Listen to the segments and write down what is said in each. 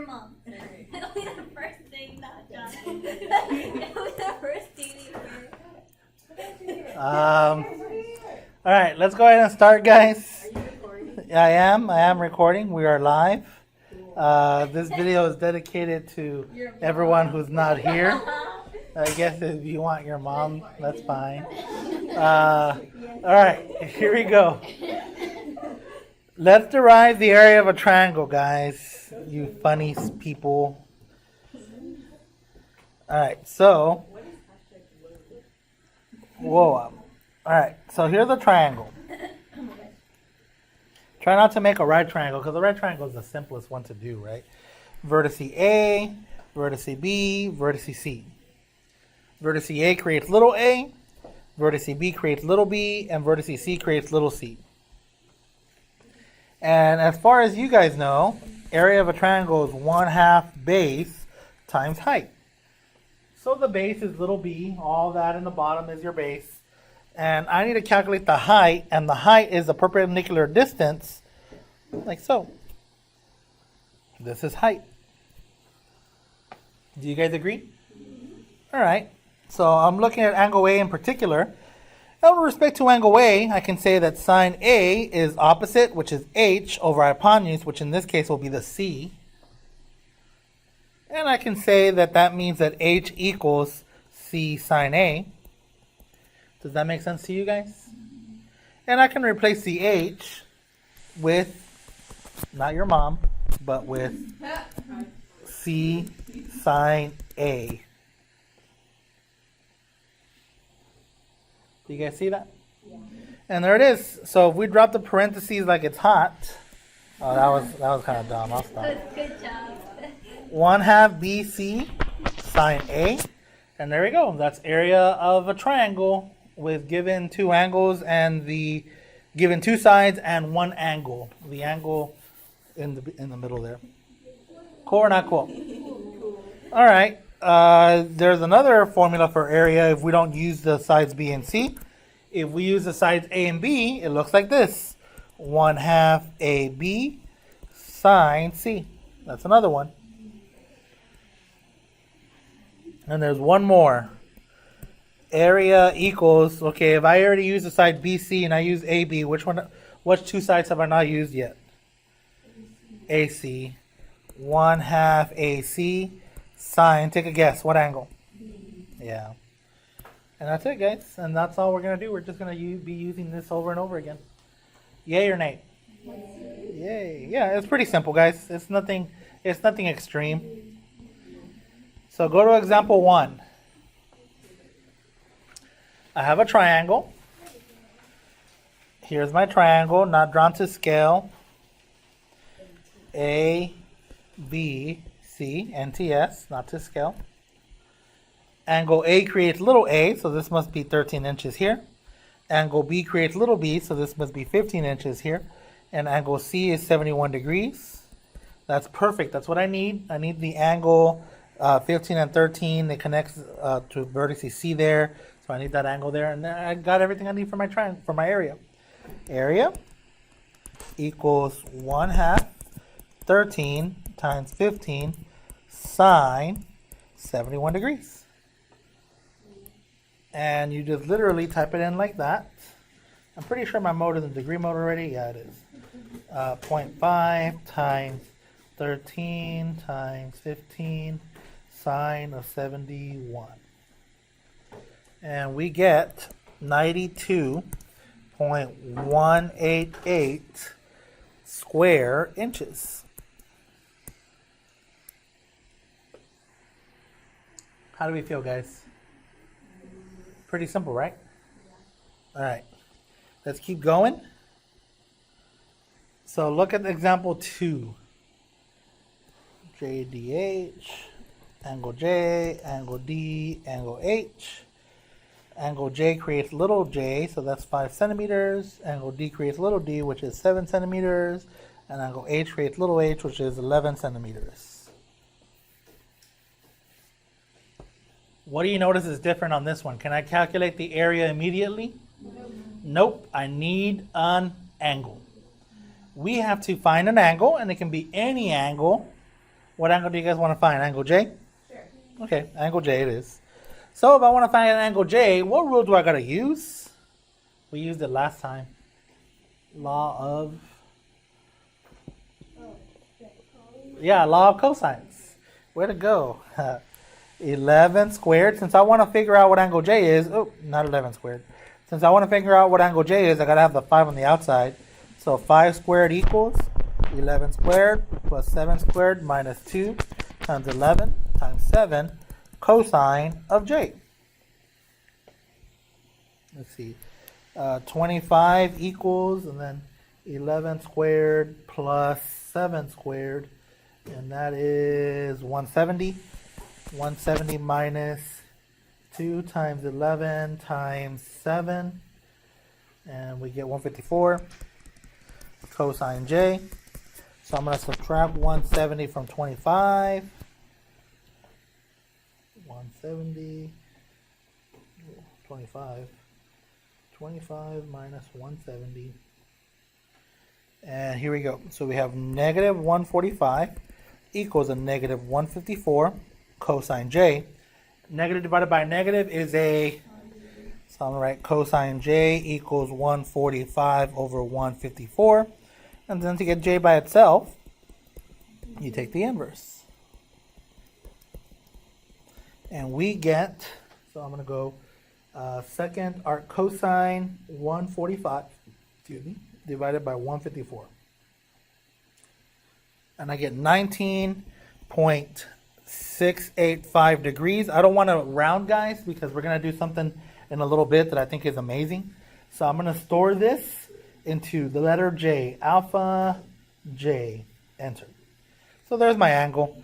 your mom. It'll be the first thing that John. It'll be the first thing you hear. All right, let's go ahead and start, guys. Are you recording? I am recording. We are live. This video is dedicated to everyone who's not here. I guess if you want your mom, that's fine. All right, here we go. Let's derive the area of a triangle, guys. You funny people. All right, so. Whoa. All right, so here's a triangle. Try not to make a right triangle, because the right triangle is the simplest one to do, right? Vertex A, vertex B, vertex C. Vertex A creates little a, vertex B creates little b, and vertex C creates little c. And as far as you guys know, area of a triangle is 1/2 base times height. So the base is little b, all that in the bottom is your base. And I need to calculate the height, and the height is the perpendicular distance, like so. This is height. Do you guys agree? All right. So I'm looking at angle A in particular. Now, with respect to angle A, I can say that sine A is opposite, which is h, over hypotenuse, which in this case will be the c. And I can say that that means that h equals c sine A. Does that make sense to you guys? And I can replace the h with, not your mom, but with c sine A. Do you guys see that? Yeah. And there it is. So if we drop the parentheses like it's hot, oh, that was kind of dumb. I'll stop. Good job. 1/2 BC sine A, and there we go. That's area of a triangle with given two angles and the given two sides and one angle. The angle in the middle there. Cool or not cool? All right. There's another formula for area if we don't use the sides B and C. If we use the sides A and B, it looks like this. 1/2 AB sine C. That's another one. And there's one more. Area equals, okay, if I already use the side BC and I use AB, which two sides have I not used yet? AC. 1/2 AC sine, take a guess, what angle? Yeah. And that's it, guys. And that's all we're going to do. We're just going to be using this over and over again. Yay or nay? Yay. Yeah, it's pretty simple, guys. It's nothing extreme. So go to example 1. I have a triangle. Here's my triangle, not drawn to scale. A, B, C, NTS, not to scale. Angle A creates little a, so this must be 13 inches here. Angle B creates little b, so this must be 15 inches here. And angle C is 71 degrees. That's perfect. That's what I need. I need the angle 15 and 13. It connects to vertex C there. So I need that angle there. And I got everything I need for my triangle, for my area. Area equals 1/2 13 times 15 sine 71 degrees. And you just literally type it in like that. I'm pretty sure my mode is in degree mode already. Yeah, it is. 0.5 times 13 times 15 sine of 71. And we get 92.188 square inches. How do we feel, guys? Pretty simple, right? All right. Let's keep going. So look at example 2. JDH, angle J, angle D, angle H. Angle J creates little j, so that's 5 centimeters. Angle D creates little d, which is 7 centimeters. And angle H creates little h, which is 11 centimeters. What do you notice is different on this one? Can I calculate the area immediately? Nope. I need an angle. We have to find an angle, and it can be any angle What angle do you guys want to find? Angle J? Sure. Okay, angle J it is. So if I want to find an angle J, what rule do I got to use? We used it last time. Law of... Yeah, law of cosines. Way to go. 11 squared. Since I want to figure out what angle J is... Oh, not 11 squared. Since I want to figure out what angle J is, I got to have the 5 on the outside. So 5 squared equals 11 squared plus 7 squared minus 2 times 11 times 7 cosine of J. Let's see. 25 equals, and then 11 squared plus 7 squared, and that is 170. 170 minus 2 times 11 times 7, and we get 154 cosine J. So I'm going to subtract 170 from 25. 170, 25. 25 minus 170. And here we go. So we have negative 145 equals a negative 154 cosine J. Negative divided by negative is a, so I'm going to write cosine J equals 145 over 154. And then to get J by itself, you take the inverse. And we get, so I'm going to go second arc cosine 145, excuse me, divided by 154. And I get 19.685 degrees. I don't want to round, guys, because we're going to do something in a little bit that I think is amazing. So I'm going to store this into the letter J, alpha J, enter. So there's my angle.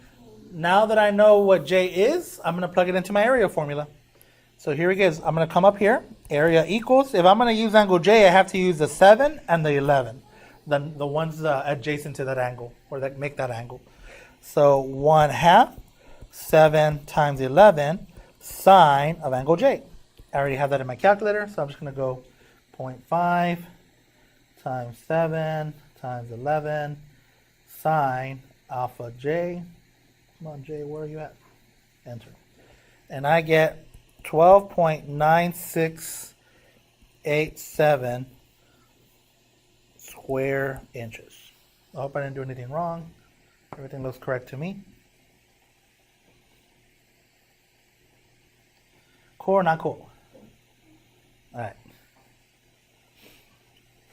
Now that I know what J is, I'm going to plug it into my area formula. So here it is. I'm going to come up here. Area equals, if I'm going to use angle J, I have to use the 7 and the 11. The ones adjacent to that angle, or that make that angle. So 1/2, 7 times 11, sine of angle J. I already have that in my calculator, so I'm just going to go 0.5 times 7 times 11, sine alpha J. Come on, J, where are you at? Enter. And I get 12.9687 square inches. I hope I didn't do anything wrong. Everything looks correct to me. Cool or not cool? All right.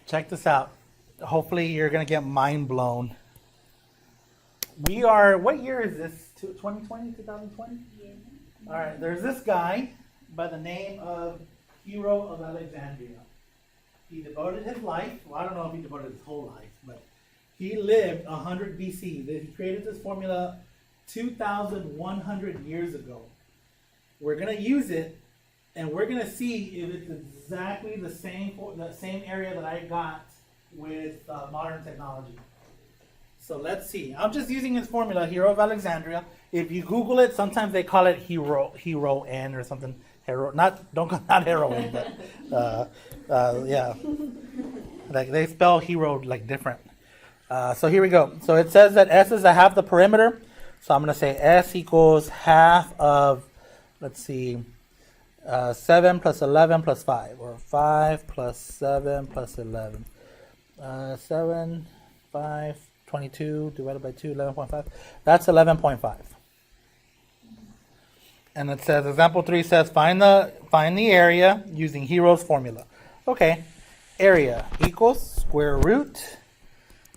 Check this out. Hopefully you're going to get mind blown. We are, what year is this? 2020, 2020? Yeah. All right, there's this guy by the name of Heron of Alexandria. He devoted his life, well, I don't know if he devoted his whole life, but he lived 100 BC. He created this formula 2,100 years ago. We're going to use it, and we're going to see if it's exactly the same area that I got with modern technology. So let's see. I'm just using his formula, Heron of Alexandria. If you Google it, sometimes they call it Heroin or something. Not heroin, but yeah. Like they spell hero like different. So here we go. So it says that S is a half the perimeter. So I'm going to say S equals half of, let's see, 7 plus 11 plus 5, or 5 plus 7 plus 11. 7, 5, 22 divided by 2, 11.5. That's 11.5. And it says, example 3 says, find the area using Heron's formula. Okay, area equals square root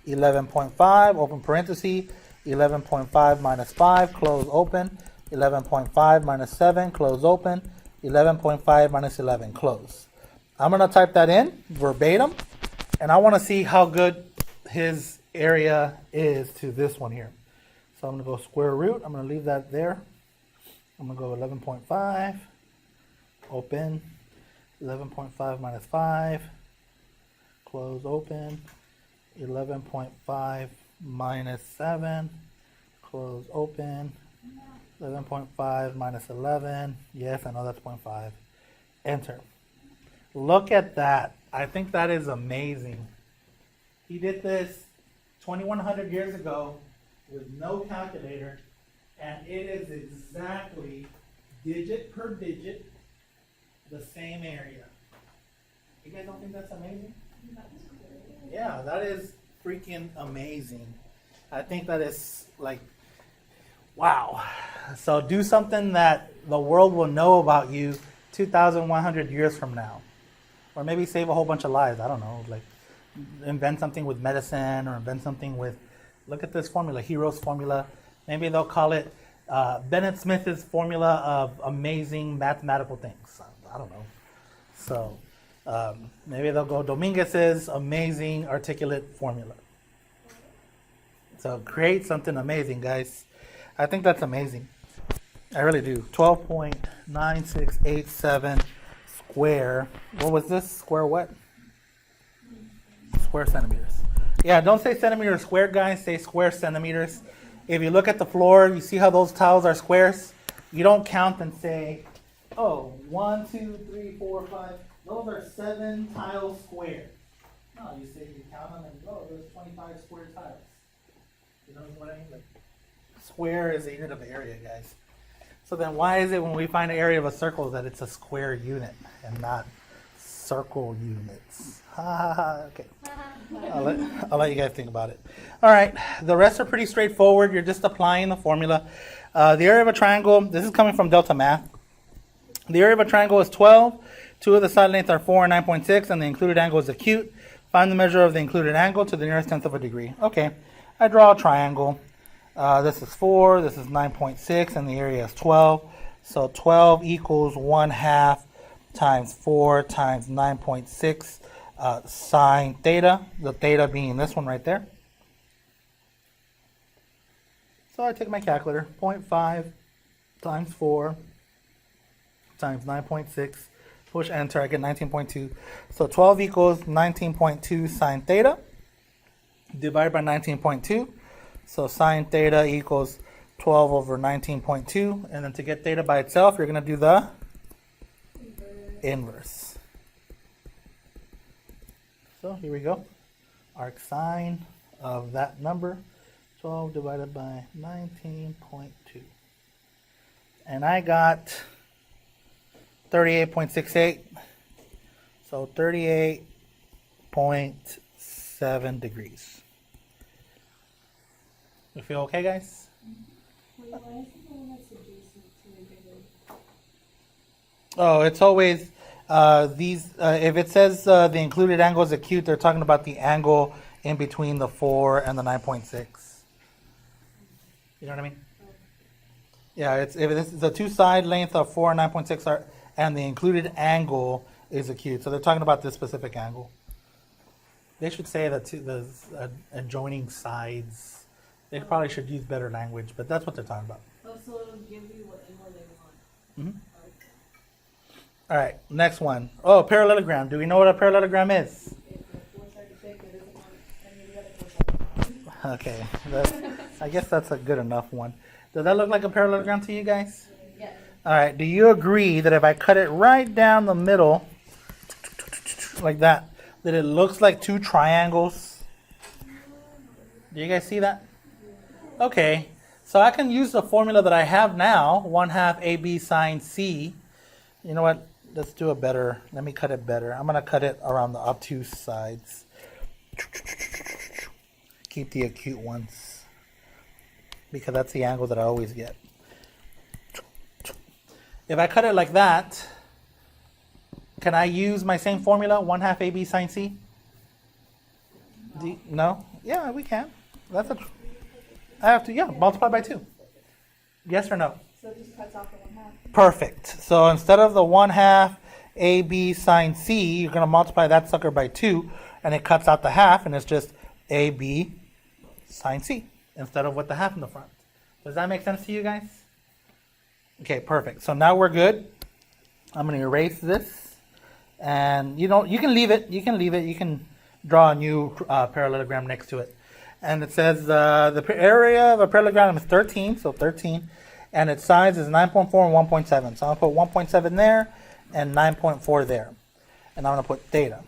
11.5, open parenthesis, 11.5 minus 5, close open, 11.5 minus 7, close open, 11.5 minus 11, close. I'm going to type that in verbatim, and I want to see how good his area is to this one here. So I'm going to go square root. I'm going to leave that there. I'm going to go 11.5, open, 11.5 minus 5, close open, 11.5 minus 7, close open, 11.5 minus 11, yes, I know that's 0.5, enter. Look at that. I think that is amazing. He did this 2,100 years ago, with no calculator, and it is exactly digit per digit the same area. You guys don't think that's amazing? Yeah, that is freaking amazing. I think that is like, wow. So do something that the world will know about you 2,100 years from now. Or maybe save a whole bunch of lives. I don't know. Like invent something with medicine or invent something with, look at this formula, Hero's formula. Maybe they'll call it Bennett Smith's formula of amazing mathematical things. I don't know. So maybe they'll go Dominguez's amazing articulate formula. So create something amazing, guys. I think that's amazing. I really do. 12.9687 square. What was this? Square what? Square centimeters. Yeah, don't say centimeters squared, guys. Say square centimeters. If you look at the floor, you see how those tiles are squares? You don't count and say, oh, 1, 2, 3, 4, 5. Those are 7 tiles squared. No, you say you count them and go, there's 25 square tiles. You know what I mean? Like, square is a unit of area, guys. So then why is it when we find an area of a circle that it's a square unit and not circle units? Okay. I'll let you guys think about it. All right. The rest are pretty straightforward. You're just applying the formula. The area of a triangle, this is coming from Delta Math. The area of a triangle is 12. Two of the side lengths are 4 and 9.6, and the included angle is acute. Find the measure of the included angle to the nearest tenth of a degree. Okay. I draw a triangle. This is 4, this is 9.6, and the area is 12. So 12 equals 1/2 times 4 times 9.6 sine theta, the theta being this one right there. So I take my calculator, 0.5 times 4 times 9.6, push enter, I get 19.2. So 12 equals 19.2 sine theta, divided by 19.2. So sine theta equals 12 over 19.2. And then to get theta by itself, you're going to do the inverse. So here we go. Arc sine of that number, 12 divided by 19.2. And I got 38.68. So 38.7 degrees. You feel okay, guys? Oh, it's always these. If it says the included angle is acute, they're talking about the angle in between the 4 and the 9.6. You know what I mean? Yeah, if this is the two side length of 4 and 9.6 are, and the included angle is acute. So they're talking about this specific angle. They should say that the adjoining sides. They probably should use better language, but that's what they're talking about. Oh, so it'll give you what angle they want. Mm-hmm. All right, next one. Oh, parallelogram. Do we know what a parallelogram is? Okay, I guess that's a good enough one. Does that look like a parallelogram to you guys? Yes. All right, do you agree that if I cut it right down the middle, like that it looks like two triangles? Do you guys see that? Okay, so I can use the formula that I have now, 1/2 AB sine C. You know what? Let's do it better. Let me cut it better. I'm going to cut it around the obtuse sides. Keep the acute ones, because that's the angle that I always get. If I cut it like that, can I use my same formula, 1/2 AB sine C? No? Yeah, we can. I have to, multiply by 2. Yes or no? So it just cuts off the 1/2. Perfect. So instead of the 1/2 AB sine C, you're going to multiply that sucker by 2, and it cuts out the half, and it's just AB sine C instead of with the half in the front. Does that make sense to you guys? Okay, perfect. So now we're good. I'm going to erase this, and you can leave it. You can draw a new parallelogram next to it. And it says the area of a parallelogram is 13, so 13, and its size is 9.4 and 1.7. So I'm going to put 1.7 there and 9.4 there. And I'm going to put theta.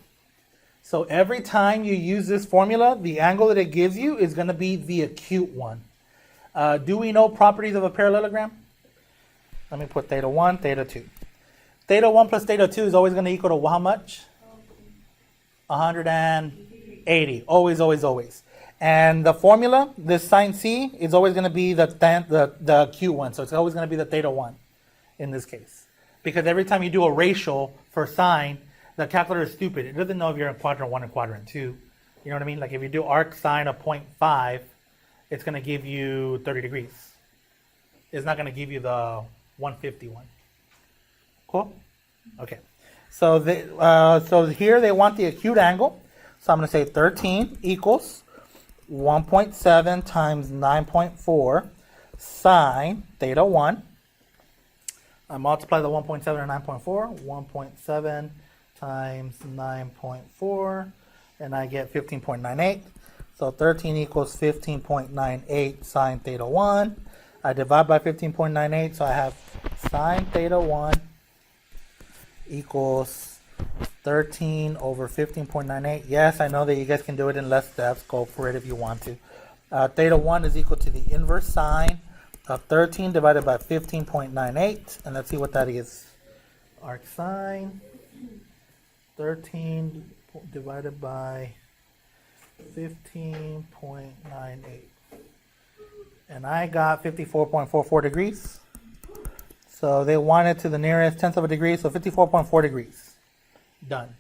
So every time you use this formula, the angle that it gives you is going to be the acute one. Do we know properties of a parallelogram? Let me put theta 1, theta 2. Theta 1 plus theta 2 is always going to equal to how much? 180. Always, always, always. And the formula, this sine C, is always going to be the acute one. So it's always going to be the theta 1 in this case. Because every time you do a ratio for sine, the calculator is stupid. It doesn't know if you're in quadrant 1 or quadrant 2. You know what I mean? Like if you do arc sine of 0.5, it's going to give you 30 degrees. It's not going to give you the 151. Cool? Okay. So so here they want the acute angle. So I'm going to say 13 equals 1.7 times 9.4 sine theta 1. I multiply the 1.7 and 9.4. 1.7 times 9.4. And I get 15.98. So 13 equals 15.98 sine theta 1. I divide by 15.98. So I have sine theta 1 equals 13 over 15.98. Yes, I know that you guys can do it in less steps. Go for it if you want to. Theta 1 is equal to the inverse sine of 13 divided by 15.98. And let's see what that is. Arc sine 13 divided by 15.98. And I got 54.44 degrees. So they want it to the nearest tenth of a degree, so 54.4 degrees. Done.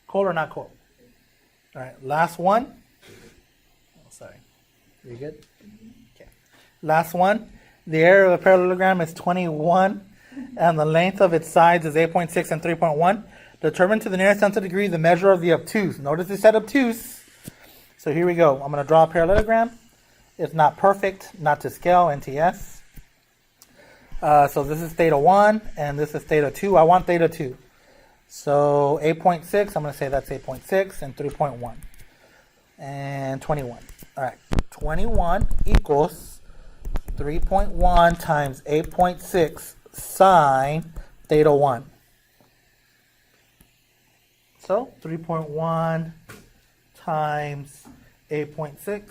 Cool or not cool? All right, last one. Oh, sorry. You good? Okay. Last one. The area of a parallelogram is 21, and the length of its sides is 8.6 and 3.1. Determine to the nearest tenth of a degree the measure of the obtuse. Notice it said obtuse. So here we go. I'm going to draw a parallelogram. It's not perfect, not to scale, NTS. So this is theta 1, and this is theta 2. I want theta 2. So 8.6, I'm going to say that's 8.6, and 3.1. And 21. All right, 21 equals 3.1 times 8.6 sine theta 1. So 3.1 times 8.6.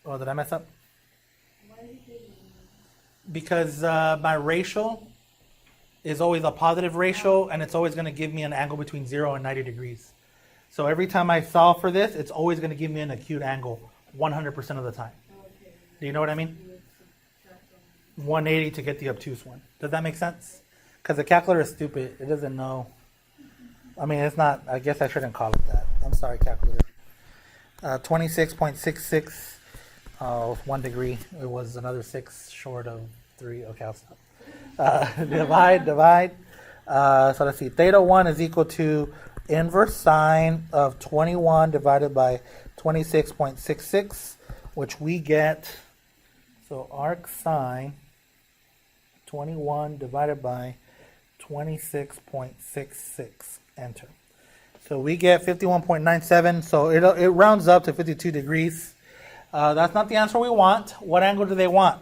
Oh, did I mess up? Because my ratio is always a positive ratio, and it's always going to give me an angle between 0 and 90 degrees. So every time I solve for this, it's always going to give me an acute angle 100% of the time. Do you know what I mean? 180 to get the obtuse one. Does that make sense? Because the calculator is stupid. It doesn't know. I mean, it's not. I guess I shouldn't call it that. I'm sorry, calculator. 26.66. 1 degree. It was another 6 short of 3. Okay, I'll stop. Divide. So let's see. Theta 1 is equal to inverse sine of 21 divided by 26.66, which we get. So arc sine 21 divided by 26.66. Enter. So we get 51.97. So it rounds up to 52 degrees. That's not the answer we want. What angle do they want?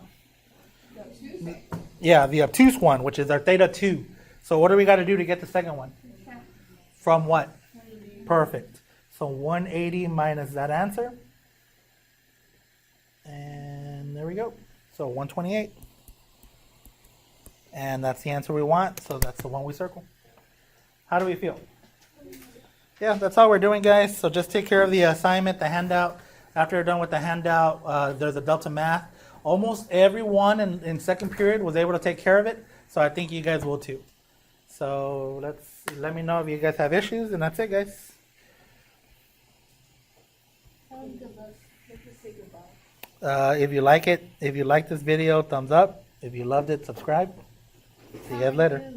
Yeah, the obtuse one, which is our theta 2. So what do we got to do to get the second one? From what? Perfect. So 180 minus that answer. And there we go. So 128. And that's the answer we want. So that's the one we circle. How do we feel? Yeah, that's all we're doing, guys. So just take care of the assignment, the handout. After you're done with the handout, there's a Delta Math. Almost everyone in second period was able to take care of it, so I think you guys will too. So let me know if you guys have issues, and that's it, guys. If you like this video, thumbs up. If you loved it, subscribe. See you guys later.